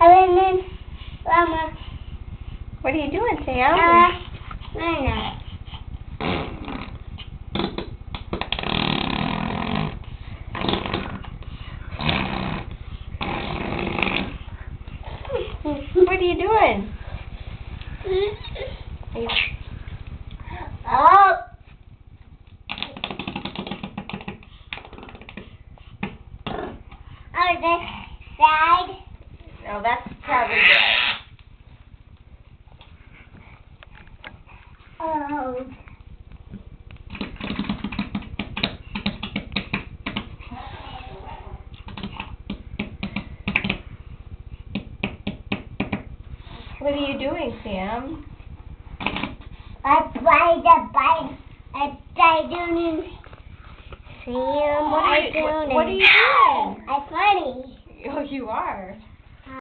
And then, Mama. What are you doing, Sam? Nana. What are you doing? Oh. Oh, this side. No, that's probably good. Oh. What are you doing, Sam? I doing. Sam, What are you doing? I'm funny. Oh, you are.